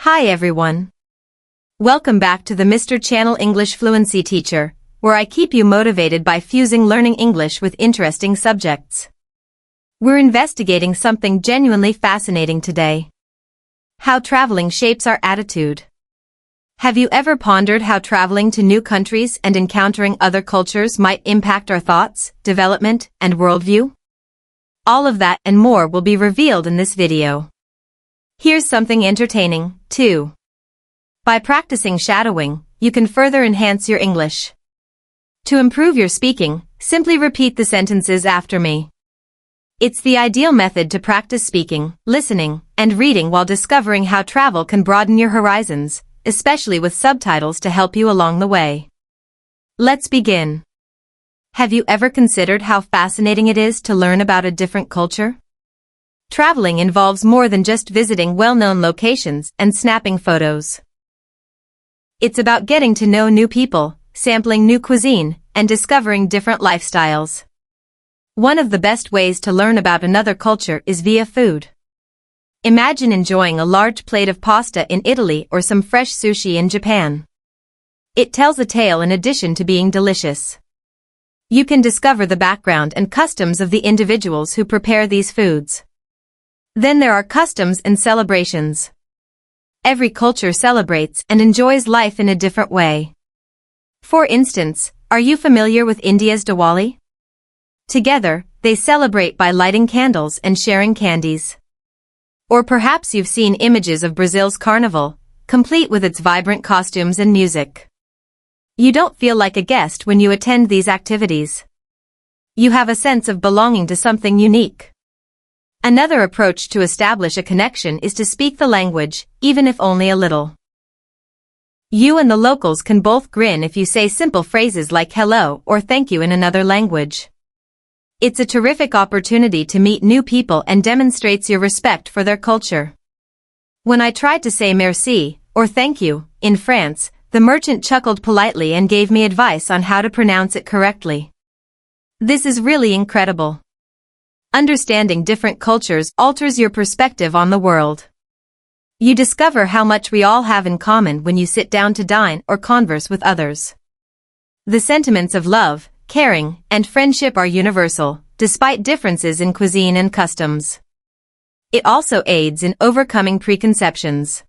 Hi everyone. Welcome back to the Mr. Channel English Fluency Teacher, where I keep you motivated by fusing learning English with interesting subjects. We're investigating something genuinely fascinating today. How traveling shapes our attitude. Have you ever pondered how traveling to new countries and encountering other cultures might impact our thoughts, development, and worldview? All of that and more will be revealed in this video. Here's something entertaining, too. By practicing shadowing, you can further enhance your English. To improve your speaking, simply repeat the sentences after me. It's the ideal method to practice speaking, listening, and reading while discovering how travel can broaden your horizons, especially with subtitles to help you along the way. Let's begin. Have you ever considered how fascinating it is to learn about a different culture? Traveling involves more than just visiting well-known locations and snapping photos. It's about getting to know new people, sampling new cuisine, and discovering different lifestyles. One of the best ways to learn about another culture is via food. Imagine enjoying a large plate of pasta in Italy or some fresh sushi in Japan. It tells a tale in addition to being delicious. You can discover the background and customs of the individuals who prepare these foods. Then there are customs and celebrations. Every culture celebrates and enjoys life in a different way. For instance, are you familiar with India's Diwali? Together, they celebrate by lighting candles and sharing candies. Or perhaps you've seen images of Brazil's carnival, complete with its vibrant costumes and music. You don't feel like a guest when you attend these activities. You have a sense of belonging to something unique. Another approach to establish a connection is to speak the language, even if only a little. You and the locals can both grin if you say simple phrases like hello or thank you in another language. It's a terrific opportunity to meet new people and demonstrates your respect for their culture. When I tried to say merci, or thank you, in France, the merchant chuckled politely and gave me advice on how to pronounce it correctly. This is really incredible. Understanding different cultures alters your perspective on the world. You discover how much we all have in common when you sit down to dine or converse with others. The sentiments of love, caring, and friendship are universal, despite differences in cuisine and customs. It also aids in overcoming preconceptions.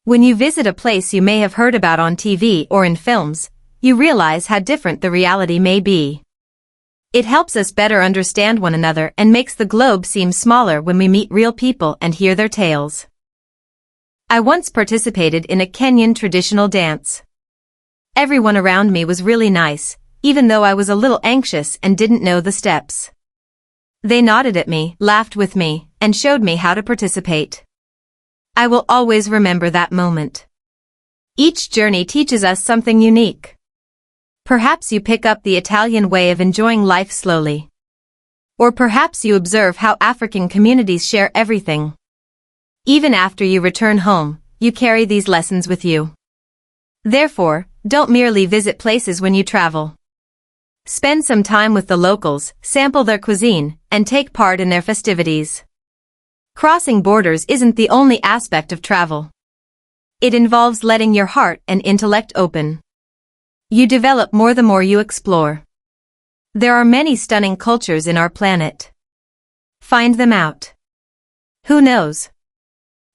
When you visit a place you may have heard about on TV or in films, you realize how different the reality may be. It helps us better understand one another and makes the globe seem smaller when we meet real people and hear their tales. I once participated in a Kenyan traditional dance. Everyone around me was really nice, even though I was a little anxious and didn't know the steps. They nodded at me, laughed with me, and showed me how to participate. I will always remember that moment. Each journey teaches us something unique. Perhaps you pick up the Italian way of enjoying life slowly. Or perhaps you observe how African communities share everything. Even after you return home, you carry these lessons with you. Therefore, don't merely visit places when you travel. Spend some time with the locals, sample their cuisine, and take part in their festivities. Crossing borders isn't the only aspect of travel. It involves letting your heart and intellect open. You develop more the more you explore. There are many stunning cultures in our planet. Find them out. Who knows?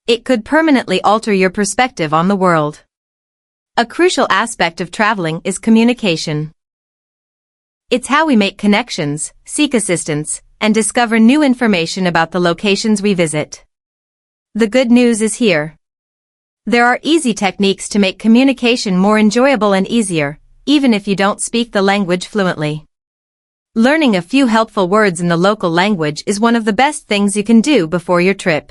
It could permanently alter your perspective on the world. A crucial aspect of traveling is communication. It's how we make connections, seek assistance, and discover new information about the locations we visit. The good news is here. There are easy techniques to make communication more enjoyable and easier, even if you don't speak the language fluently. Learning a few helpful words in the local language is one of the best things you can do before your trip.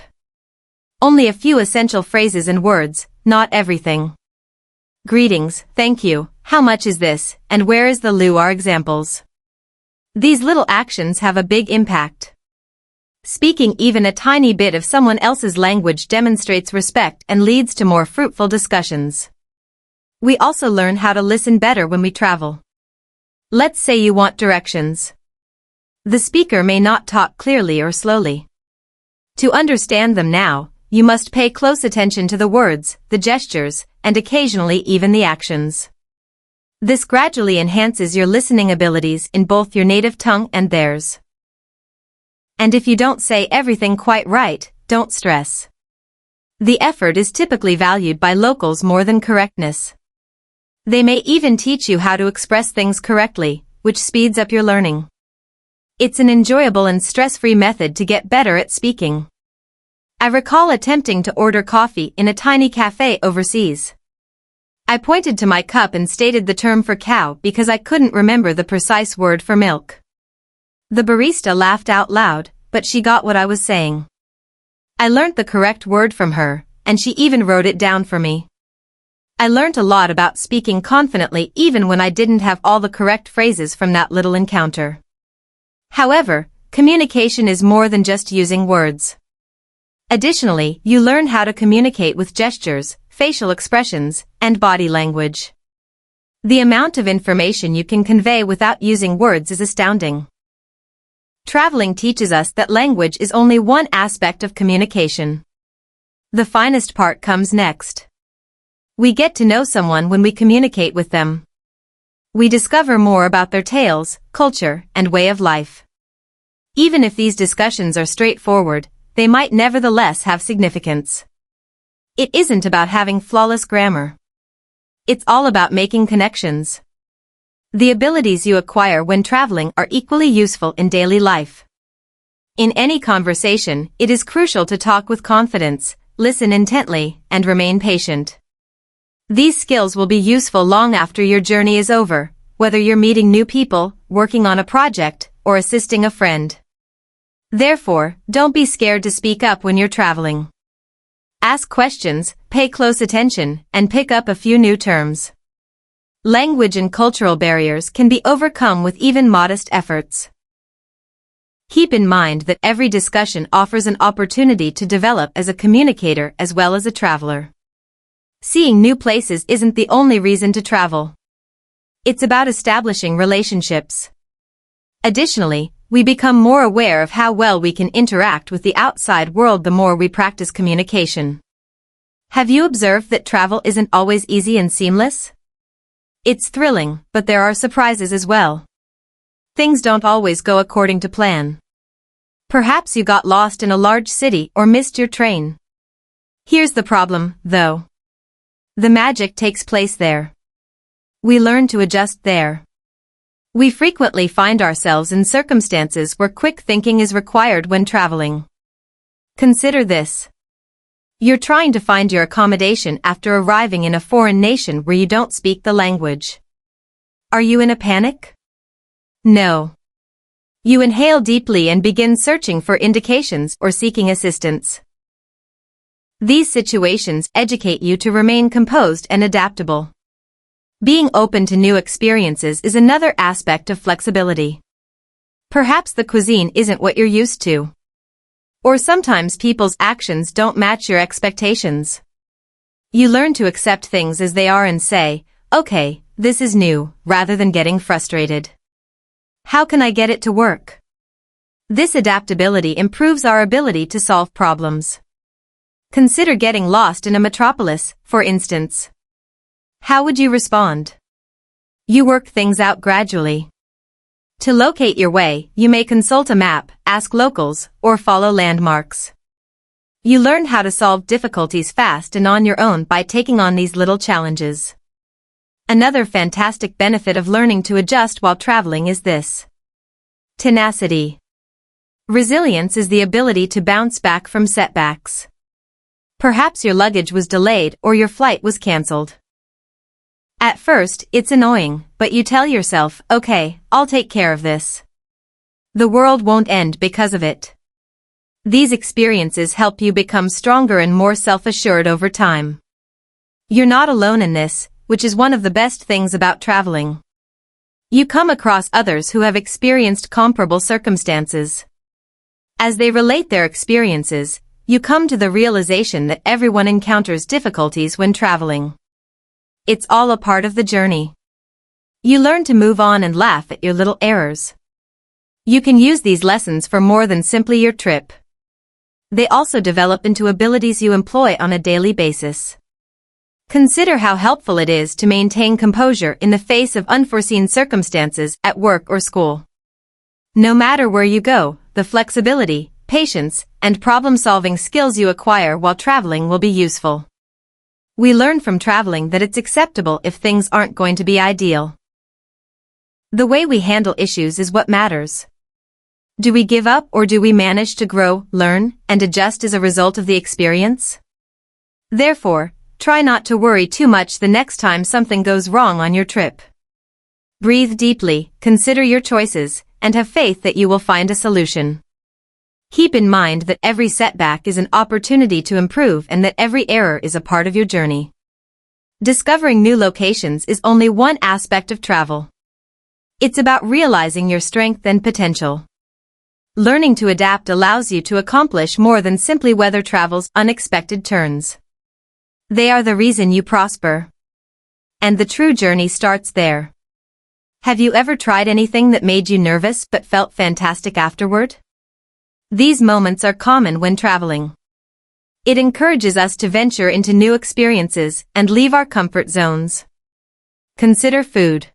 Only a few essential phrases and words, not everything. Greetings, thank you, how much is this, and where is the loo are examples. These little actions have a big impact. Speaking even a tiny bit of someone else's language demonstrates respect and leads to more fruitful discussions. We also learn how to listen better when we travel. Let's say you want directions. The speaker may not talk clearly or slowly. To understand them now, you must pay close attention to the words, the gestures, and occasionally even the actions. This gradually enhances your listening abilities in both your native tongue and theirs. And if you don't say everything quite right, don't stress. The effort is typically valued by locals more than correctness. They may even teach you how to express things correctly, which speeds up your learning. It's an enjoyable and stress-free method to get better at speaking. I recall attempting to order coffee in a tiny cafe overseas. I pointed to my cup and stated the term for cow because I couldn't remember the precise word for milk. The barista laughed out loud, but she got what I was saying. I learnt the correct word from her, and she even wrote it down for me. I learnt a lot about speaking confidently even when I didn't have all the correct phrases from that little encounter. However, communication is more than just using words. Additionally, you learn how to communicate with gestures, facial expressions, and body language. The amount of information you can convey without using words is astounding. Traveling teaches us that language is only one aspect of communication. The finest part comes next. We get to know someone when we communicate with them. We discover more about their tales, culture, and way of life. Even if these discussions are straightforward, they might nevertheless have significance. It isn't about having flawless grammar. It's all about making connections. The abilities you acquire when traveling are equally useful in daily life. In any conversation, it is crucial to talk with confidence, listen intently, and remain patient. These skills will be useful long after your journey is over, whether you're meeting new people, working on a project, or assisting a friend. Therefore, don't be scared to speak up when you're traveling. Ask questions, pay close attention, and pick up a few new terms. Language and cultural barriers can be overcome with even modest efforts. Keep in mind that every discussion offers an opportunity to develop as a communicator as well as a traveler. Seeing new places isn't the only reason to travel. It's about establishing relationships. Additionally, we become more aware of how well we can interact with the outside world the more we practice communication. Have you observed that travel isn't always easy and seamless? It's thrilling, but there are surprises as well. Things don't always go according to plan. Perhaps you got lost in a large city or missed your train. Here's the problem, though. The magic takes place there. We learn to adjust there. We frequently find ourselves in circumstances where quick thinking is required when traveling. Consider this. You're trying to find your accommodation after arriving in a foreign nation where you don't speak the language. Are you in a panic? No. You inhale deeply and begin searching for indications or seeking assistance. These situations educate you to remain composed and adaptable. Being open to new experiences is another aspect of flexibility. Perhaps the cuisine isn't what you're used to. Or sometimes people's actions don't match your expectations. You learn to accept things as they are and say, okay, this is new, rather than getting frustrated. How can I get it to work? This adaptability improves our ability to solve problems. Consider getting lost in a metropolis, for instance. How would you respond? You work things out gradually. To locate your way, you may consult a map, ask locals, or follow landmarks. You learn how to solve difficulties fast and on your own by taking on these little challenges. Another fantastic benefit of learning to adjust while traveling is this. Tenacity. Resilience is the ability to bounce back from setbacks. Perhaps your luggage was delayed or your flight was cancelled. At first, it's annoying, but you tell yourself, okay, I'll take care of this. The world won't end because of it. These experiences help you become stronger and more self-assured over time. You're not alone in this, which is one of the best things about traveling. You come across others who have experienced comparable circumstances. As they relate their experiences, you come to the realization that everyone encounters difficulties when traveling. It's all a part of the journey. You learn to move on and laugh at your little errors. You can use these lessons for more than simply your trip. They also develop into abilities you employ on a daily basis. Consider how helpful it is to maintain composure in the face of unforeseen circumstances at work or school. No matter where you go, the flexibility, patience, and problem-solving skills you acquire while traveling will be useful. We learn from traveling that it's acceptable if things aren't going to be ideal. The way we handle issues is what matters. Do we give up or do we manage to grow, learn, and adjust as a result of the experience? Therefore, try not to worry too much the next time something goes wrong on your trip. Breathe deeply, consider your choices, and have faith that you will find a solution. Keep in mind that every setback is an opportunity to improve and that every error is a part of your journey. Discovering new locations is only one aspect of travel. It's about realizing your strength and potential. Learning to adapt allows you to accomplish more than simply weather travel's unexpected turns. They are the reason you prosper. And the true journey starts there. Have you ever tried anything that made you nervous but felt fantastic afterward? These moments are common when traveling. It encourages us to venture into new experiences and leave our comfort zones. Consider food.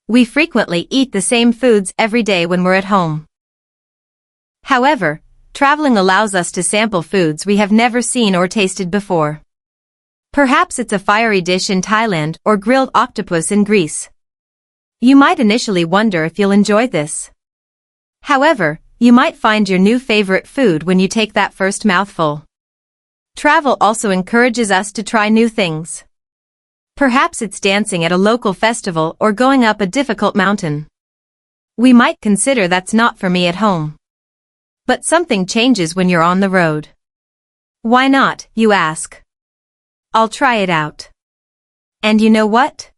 We frequently eat the same foods every day when we're at home. However, traveling allows us to sample foods we have never seen or tasted before. Perhaps it's a fiery dish in Thailand or grilled octopus in Greece. You might initially wonder if you'll enjoy this. However, you might find your new favorite food when you take that first mouthful. Travel also encourages us to try new things. Perhaps it's dancing at a local festival or going up a difficult mountain. We might consider that's not for me at home. But something changes when you're on the road. Why not, you ask? I'll try it out. And you know what?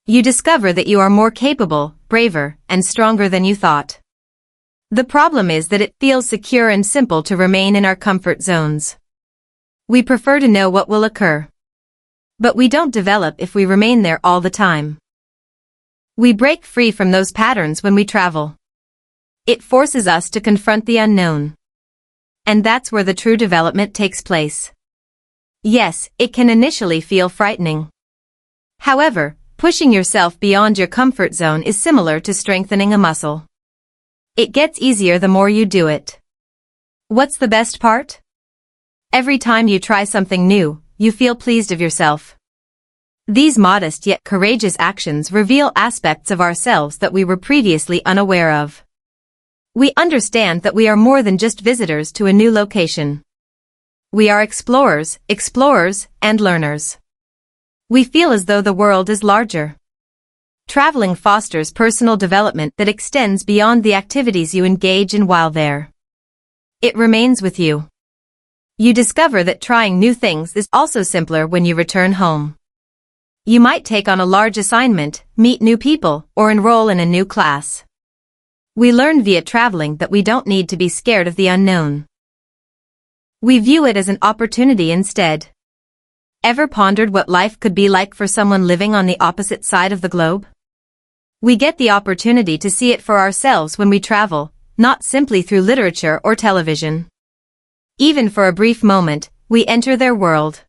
You discover that you are more capable, braver, and stronger than you thought. The problem is that it feels secure and simple to remain in our comfort zones. We prefer to know what will occur. But we don't develop if we remain there all the time. We break free from those patterns when we travel. It forces us to confront the unknown. And that's where the true development takes place. Yes, it can initially feel frightening. However, pushing yourself beyond your comfort zone is similar to strengthening a muscle. It gets easier the more you do it. What's the best part? Every time you try something new, you feel pleased of yourself. These modest yet courageous actions reveal aspects of ourselves that we were previously unaware of. We understand that we are more than just visitors to a new location. We are explorers, and learners. We feel as though the world is larger. Traveling fosters personal development that extends beyond the activities you engage in while there. It remains with you. You discover that trying new things is also simpler when you return home. You might take on a large assignment, meet new people, or enroll in a new class. We learn via traveling that we don't need to be scared of the unknown. We view it as an opportunity instead. Ever pondered what life could be like for someone living on the opposite side of the globe? We get the opportunity to see it for ourselves when we travel, not simply through literature or television. Even for a brief moment, we enter their world.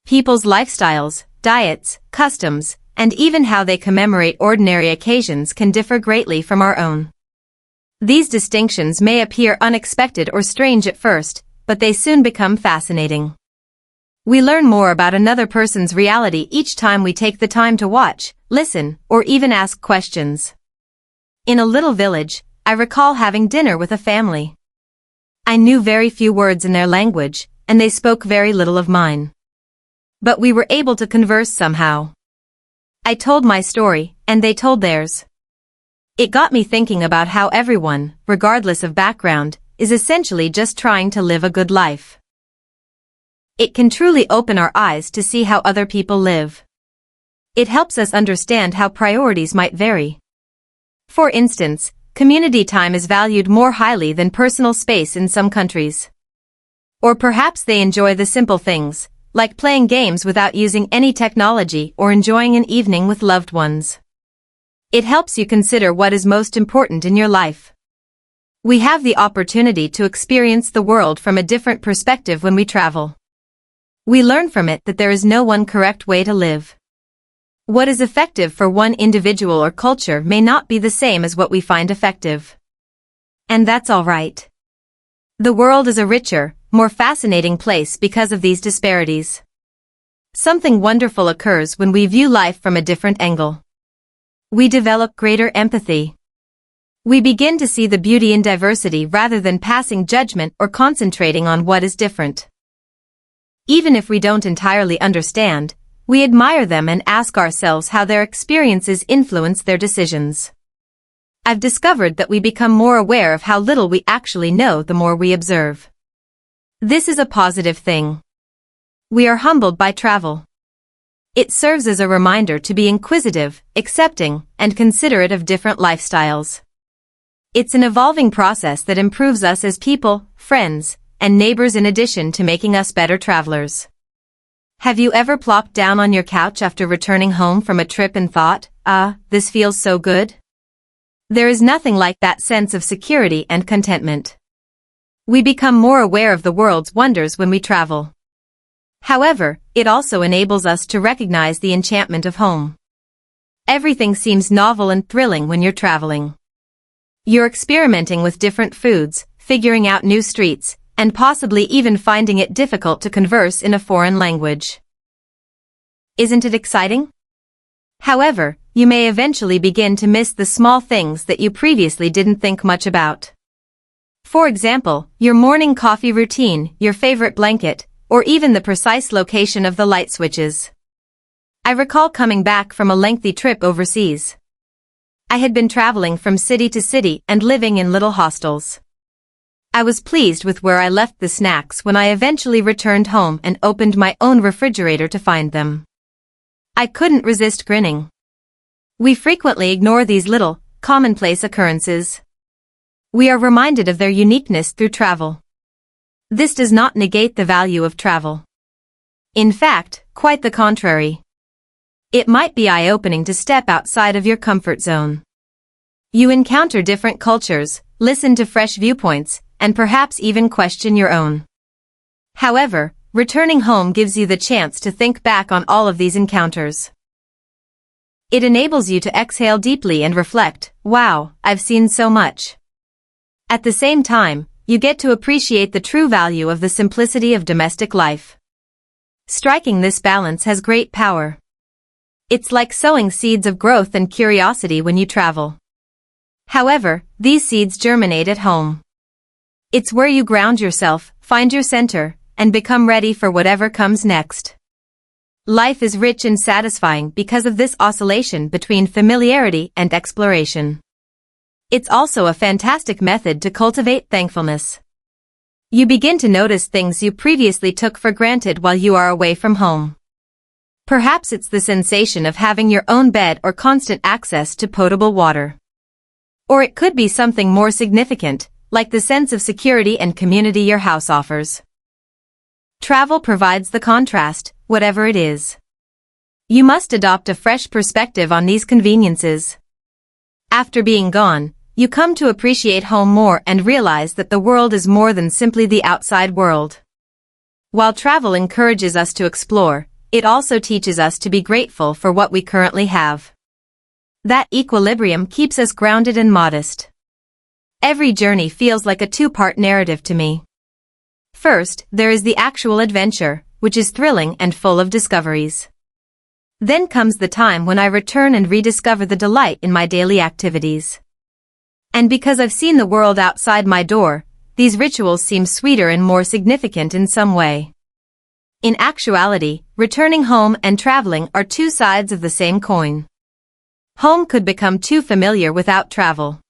People's lifestyles, diets, customs, and even how they commemorate ordinary occasions can differ greatly from our own. These distinctions may appear unexpected or strange at first, but they soon become fascinating. We learn more about another person's reality each time we take the time to watch, listen, or even ask questions. In a little village, I recall having dinner with a family. I knew very few words in their language, and they spoke very little of mine. But we were able to converse somehow. I told my story, and they told theirs. It got me thinking about how everyone, regardless of background, is essentially just trying to live a good life. It can truly open our eyes to see how other people live. It helps us understand how priorities might vary. For instance, community time is valued more highly than personal space in some countries. Or perhaps they enjoy the simple things, like playing games without using any technology or enjoying an evening with loved ones. It helps you consider what is most important in your life. We have the opportunity to experience the world from a different perspective when we travel. We learn from it that there is no one correct way to live. What is effective for one individual or culture may not be the same as what we find effective. And that's all right. The world is a richer, more fascinating place because of these disparities. Something wonderful occurs when we view life from a different angle. We develop greater empathy. We begin to see the beauty in diversity rather than passing judgment or concentrating on what is different. Even if we don't entirely understand, we admire them and ask ourselves how their experiences influence their decisions. I've discovered that we become more aware of how little we actually know the more we observe. This is a positive thing. We are humbled by travel. It serves as a reminder to be inquisitive, accepting, and considerate of different lifestyles. It's an evolving process that improves us as people, friends, and neighbors in addition to making us better travelers. Have you ever plopped down on your couch after returning home from a trip and thought, this feels so good? There is nothing like that sense of security and contentment. We become more aware of the world's wonders when we travel. However, it also enables us to recognize the enchantment of home. Everything seems novel and thrilling when you're traveling. You're experimenting with different foods, figuring out new streets, and possibly even finding it difficult to converse in a foreign language. Isn't it exciting? However, you may eventually begin to miss the small things that you previously didn't think much about. For example, your morning coffee routine, your favorite blanket, or even the precise location of the light switches. I recall coming back from a lengthy trip overseas. I had been traveling from city to city and living in little hostels. I was pleased with where I left the snacks when I eventually returned home and opened my own refrigerator to find them. I couldn't resist grinning. We frequently ignore these little, commonplace occurrences. We are reminded of their uniqueness through travel. This does not negate the value of travel. In fact, quite the contrary. It might be eye-opening to step outside of your comfort zone. You encounter different cultures, listen to fresh viewpoints, and perhaps even question your own. However, returning home gives you the chance to think back on all of these encounters. It enables you to exhale deeply and reflect, wow, I've seen so much. At the same time, you get to appreciate the true value of the simplicity of domestic life. Striking this balance has great power. It's like sowing seeds of growth and curiosity when you travel. However, these seeds germinate at home. It's where you ground yourself, find your center, and become ready for whatever comes next. Life is rich and satisfying because of this oscillation between familiarity and exploration. It's also a fantastic method to cultivate thankfulness. You begin to notice things you previously took for granted while you are away from home. Perhaps it's the sensation of having your own bed or constant access to potable water. Or it could be something more significant, like the sense of security and community your house offers. Travel provides the contrast, whatever it is. You must adopt a fresh perspective on these conveniences. After being gone, you come to appreciate home more and realize that the world is more than simply the outside world. While travel encourages us to explore, it also teaches us to be grateful for what we currently have. That equilibrium keeps us grounded and modest. Every journey feels like a two-part narrative to me. First, there is the actual adventure, which is thrilling and full of discoveries. Then comes the time when I return and rediscover the delight in my daily activities. And because I've seen the world outside my door, these rituals seem sweeter and more significant in some way. In actuality, returning home and traveling are two sides of the same coin. Home could become too familiar without travel.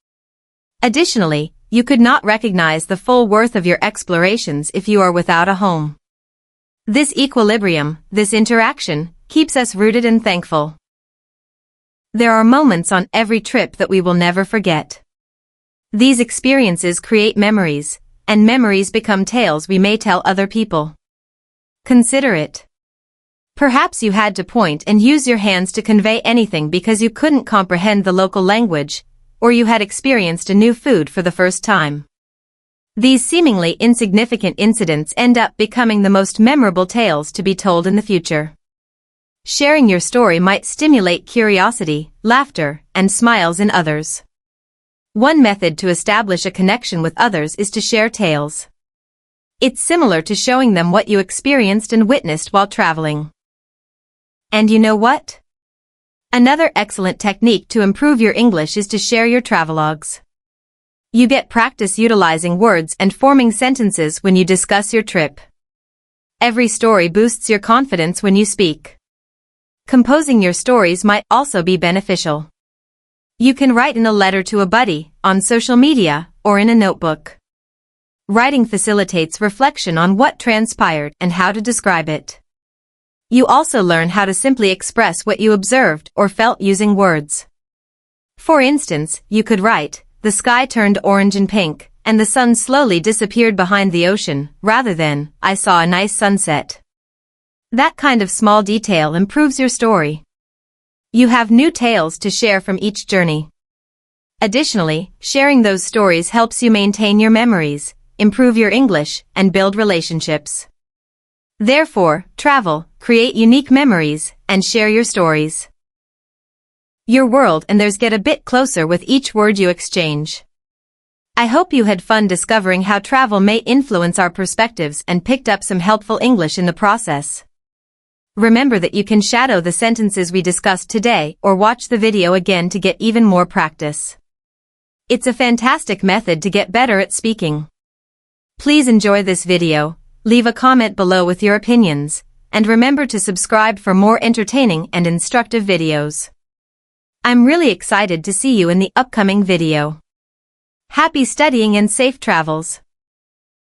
Additionally, you could not recognize the full worth of your explorations if you are without a home. This equilibrium, this interaction, keeps us rooted and thankful. There are moments on every trip that we will never forget. These experiences create memories, and memories become tales we may tell other people. Consider it. Perhaps you had to point and use your hands to convey anything because you couldn't comprehend the local language, or you had experienced a new food for the first time. These seemingly insignificant incidents end up becoming the most memorable tales to be told in the future. Sharing your story might stimulate curiosity, laughter, and smiles in others. One method to establish a connection with others is to share tales. It's similar to showing them what you experienced and witnessed while traveling. And you know what? Another excellent technique to improve your English is to share your travelogues. You get practice utilizing words and forming sentences when you discuss your trip. Every story boosts your confidence when you speak. Composing your stories might also be beneficial. You can write in a letter to a buddy, on social media, or in a notebook. Writing facilitates reflection on what transpired and how to describe it. You also learn how to simply express what you observed or felt using words. For instance, you could write, "The sky turned orange and pink, and the sun slowly disappeared behind the ocean," rather than, "I saw a nice sunset." That kind of small detail improves your story. You have new tales to share from each journey. Additionally, sharing those stories helps you maintain your memories, improve your English, and build relationships. Therefore, travel, create unique memories, and share your stories. Your world and theirs get a bit closer with each word you exchange. I hope you had fun discovering how travel may influence our perspectives and picked up some helpful English in the process. Remember that you can shadow the sentences we discussed today or watch the video again to get even more practice. It's a fantastic method to get better at speaking. Please enjoy this video, leave a comment below with your opinions, and remember to subscribe for more entertaining and instructive videos. I'm really excited to see you in the upcoming video. Happy studying and safe travels!